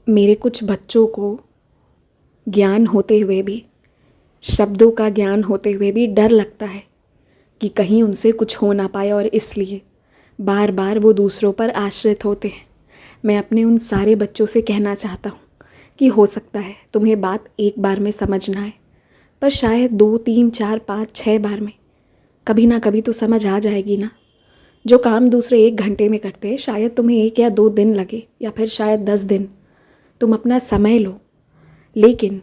मेरे कुछ बच्चों को ज्ञान होते हुए भी, शब्दों का ज्ञान होते हुए भी डर लगता है कि कहीं उनसे कुछ हो ना पाए, और इसलिए बार बार वो दूसरों पर आश्रित होते हैं। मैं अपने उन सारे बच्चों से कहना चाहता हूँ कि हो सकता है तुम्हें बात एक बार में समझ ना आए, पर शायद 2, 3, 4, 5, 6 बार में कभी ना कभी तो समझ आ जाएगी ना। जो काम दूसरे 1 घंटे में करते हैं, शायद तुम्हें 1 या 2 दिन लगे, या फिर शायद 10 दिन। तुम अपना समय लो, लेकिन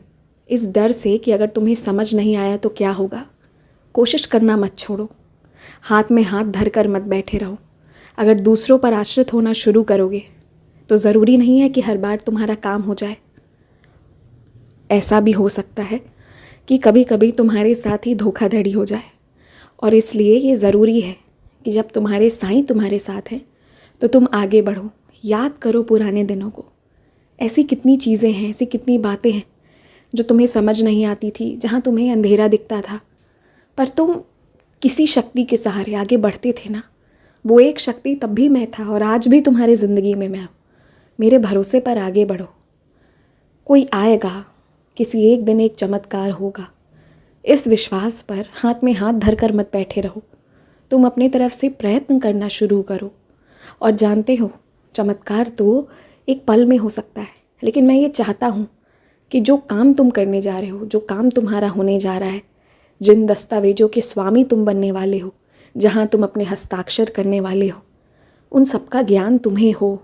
इस डर से कि अगर तुम्हें समझ नहीं आया तो क्या होगा, कोशिश करना मत छोड़ो। हाथ में हाथ धर कर मत बैठे रहो। अगर दूसरों पर आश्रित होना शुरू करोगे तो ज़रूरी नहीं है कि हर बार तुम्हारा काम हो जाए। ऐसा भी हो सकता है कि कभी कभी तुम्हारे साथ ही धोखाधड़ी हो जाए, और इसलिए ये ज़रूरी है कि जब तुम्हारे साईं तुम्हारे साथ हैं तो तुम आगे बढ़ो। याद करो पुराने दिनों को। ऐसी कितनी चीज़ें हैं, ऐसी कितनी बातें हैं जो तुम्हें समझ नहीं आती थी, जहाँ तुम्हें अंधेरा दिखता था, पर तुम किसी शक्ति के सहारे आगे बढ़ते थे ना। वो एक शक्ति तब भी मैं था और आज भी तुम्हारी ज़िंदगी में मैं हूँ। मेरे भरोसे पर आगे बढ़ो। कोई आएगा, किसी एक दिन एक चमत्कार होगा। इस विश्वास पर हाथ में हाथ धर कर मत बैठे रहो। तुम अपनी तरफ से प्रयत्न करना शुरू करो, और जानते हो चमत्कार तो एक पल में हो सकता है, लेकिन मैं ये चाहता हूँ कि जो काम तुम करने जा रहे हो, जो काम तुम्हारा होने जा रहा है, जिन दस्तावेजों के स्वामी तुम बनने वाले हो, जहाँ तुम अपने हस्ताक्षर करने वाले हो, उन सब का ज्ञान तुम्हें हो।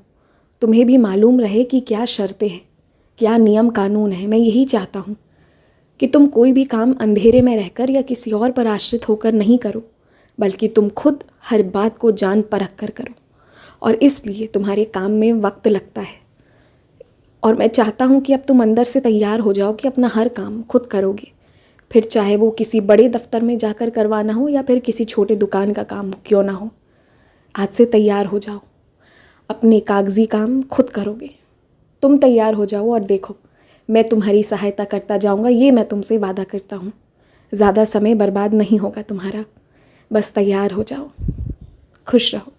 तुम्हें भी मालूम रहे कि क्या शर्तें हैं, क्या नियम कानून है। मैं यही चाहता हूँ कि तुम कोई भी काम अंधेरे में रहकर या किसी और पर आश्रित होकर नहीं करो, बल्कि तुम खुद हर बात को जान परख कर करो, और इसलिए तुम्हारे काम में वक्त लगता है। और मैं चाहता हूँ कि अब तुम अंदर से तैयार हो जाओ कि अपना हर काम खुद करोगे, फिर चाहे वो किसी बड़े दफ्तर में जाकर करवाना हो या फिर किसी छोटे दुकान का काम क्यों ना हो। आज से तैयार हो जाओ, अपने कागजी काम खुद करोगे। तुम तैयार हो जाओ और देखो, मैं तुम्हारी सहायता करता जाऊँगा, ये मैं तुमसे वादा करता हूँ। ज़्यादा समय बर्बाद नहीं होगा तुम्हारा। बस तैयार हो जाओ। खुश रहो।